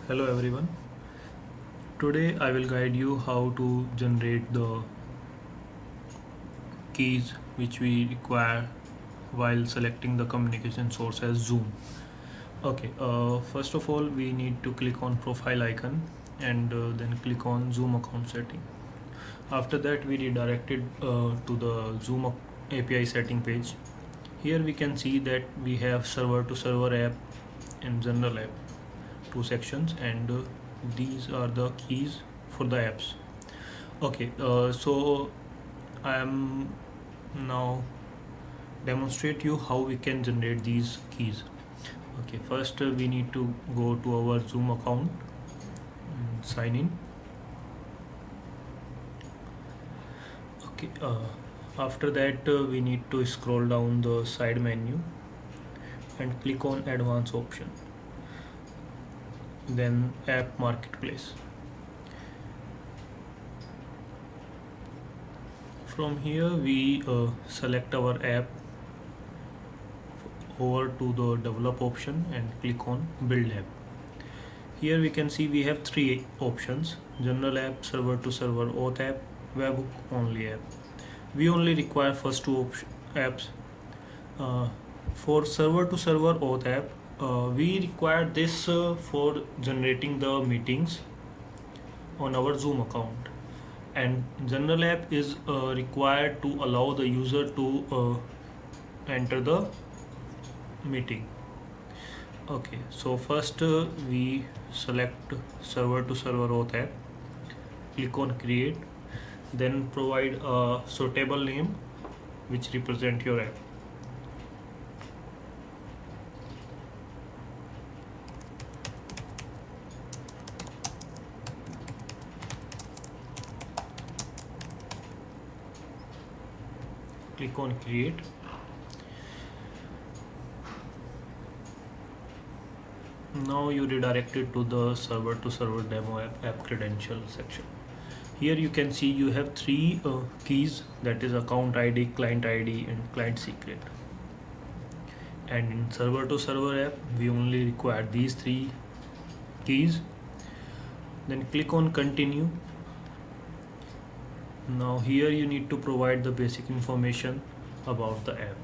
Hello everyone. Today I will guide you how to generate the keys which we require while selecting the communication source as Zoom. Okay, first of all we need to click on profile icon and then click on Zoom account setting. After that we redirected to the Zoom API setting page. Here we can see that we have server to server app and general app, two sections, and these are the keys for the apps. Okay, so I am now demonstrate you how we can generate these keys. Okay, first we need to go to our Zoom account and sign in. Okay, after that we need to scroll down the side menu and click on advanced option, then app marketplace. From here we select our app, over to the develop option and click on build app. Here we can see we have three options: general app, server to server auth app, webhook only app. We only require first two apps. For server to server auth app, we require this for generating the meetings on our Zoom account, and general app is required to allow the user to enter the meeting. Okay, so first we select server to server auth app, click on create, then provide a suitable name which represent your app. Click on create. Now you redirected to the server to server demo app credential section. Here you can see you have three keys, that is account ID, client ID and client secret. And in server to server app we only require these three keys. Then click on continue. Now here you need to provide the basic information about the app.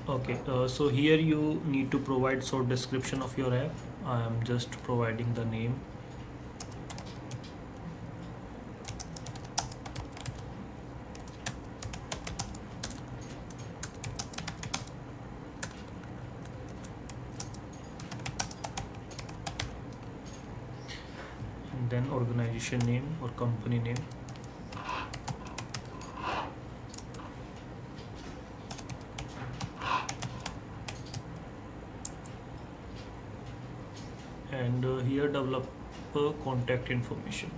Okay, so here you need to provide short description of your app. I am just providing the name. And then organization name or company name. And here developer contact information.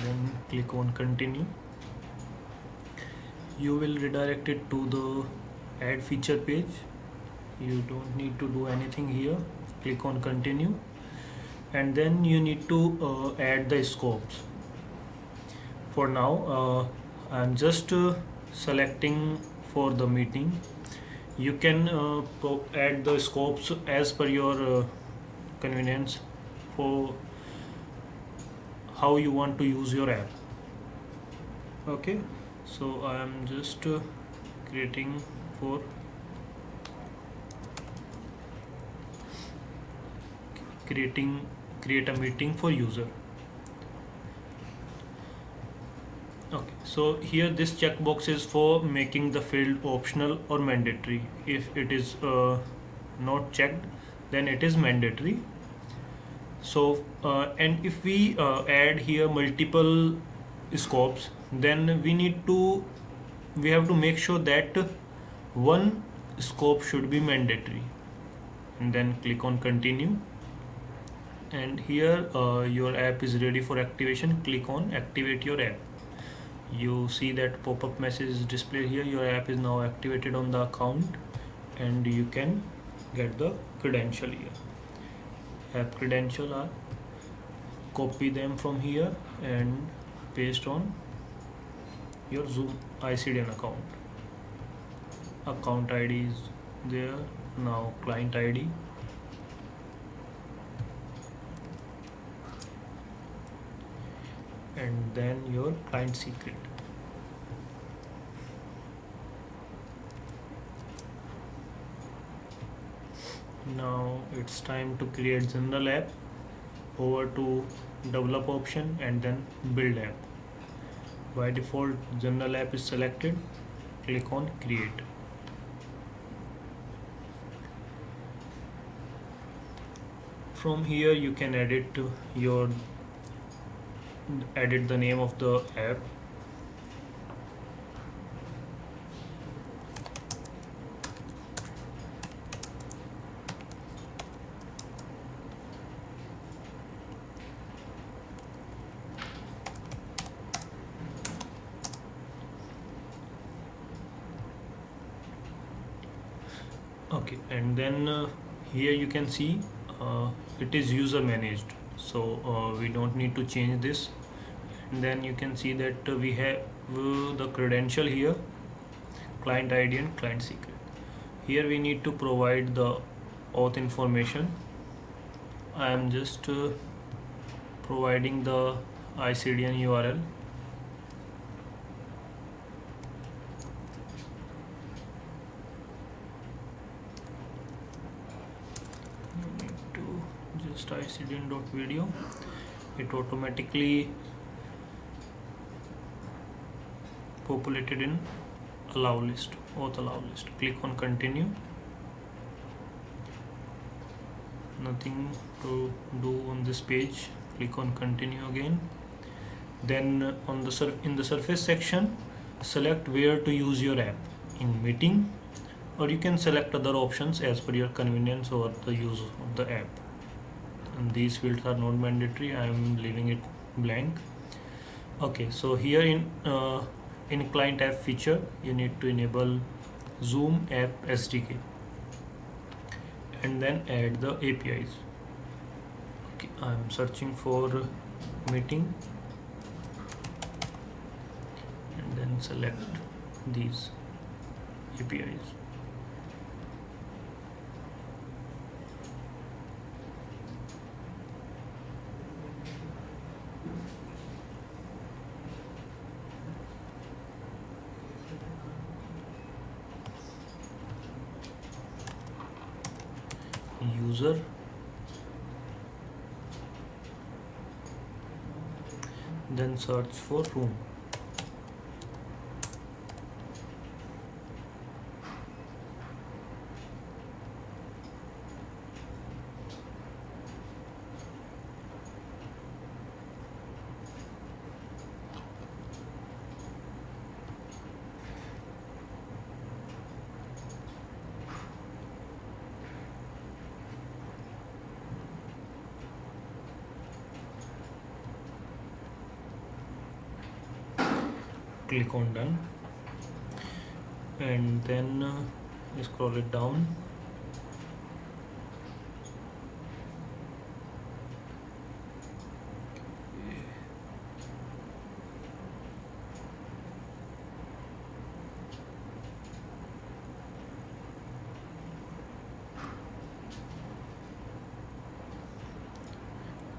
Then click on continue. You will redirect it to the add feature page. You don't need to do anything here. Click on continue, and then you need to add the scopes. For now I'm just selecting for the meeting. You can add the scopes as per your convenience for how you want to use your app. Okay, so I am just creating for create a meeting for user. Okay, so here this checkbox is for making the field optional or mandatory. If it is not checked, then it is mandatory. So and if we add here multiple scopes, then we have to make sure that one scope should be mandatory, and then click on continue. And here your app is ready for activation. Click on activate your app. You see that pop-up message is displayed here. Your app is now activated on the account and you can get the credential here. app credential are, copy them from here and paste on your Zoom iCDN account. Account ID is there. Now client ID, and then your client secret. Now it's time to create general app. Over to develop option and then build app. By default general app is selected. Click on create. From here you can edit the name of the app. Okay, and then here you can see it is user managed, so we don't need to change this. And then you can see that we have the credential here, client ID and client secret. Here we need to provide the auth information. I am just providing the iCDN URL. Just iCDN.video. It automatically populated in allow list, auth allow list. Click on continue. Nothing to do on this page. Click on continue again. Then on in the surface section, select where to use your app, in meeting, or you can select other options as per your convenience or the use of the app. And these fields are not mandatory. I am leaving it blank. Okay, so here in client app feature, you need to enable Zoom app SDK and then add the APIs. Okay, I am searching for meeting and then select these APIs. User, then search for room. Click on done, and then scroll it down.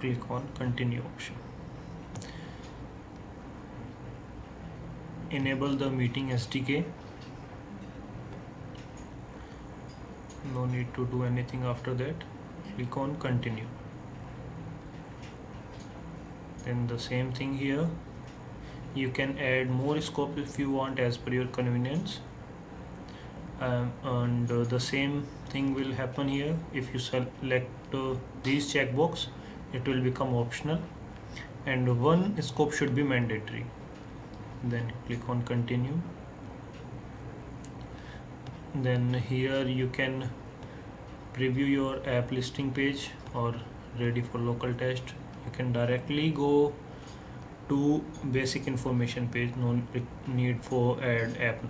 Click on continue option. Enable the meeting SDK. No need to do anything after that. Click on continue. Then the same thing here. You can add more scope if you want as per your convenience. And the same thing will happen here. If you select these checkbox, it will become optional, and one scope should be mandatory. Then click on continue. Then here you can preview your app listing page or ready for local test. You can directly go to basic information page, no need for add app.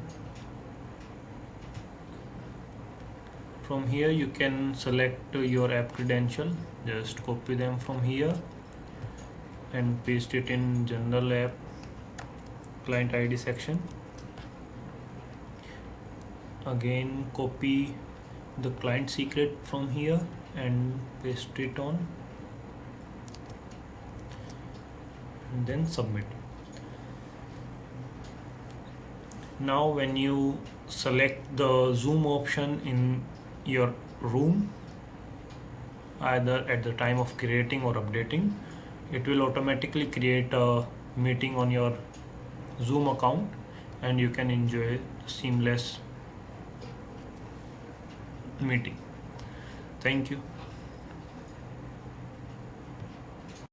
From here you can select your app credential, just copy them from here and paste it in general app client ID section. Again copy the client secret from here and paste it on, and then submit. Now when you select the Zoom option in your room, either at the time of creating or updating, it will automatically create a meeting on your Zoom account and you can enjoy seamless meeting. Thank you.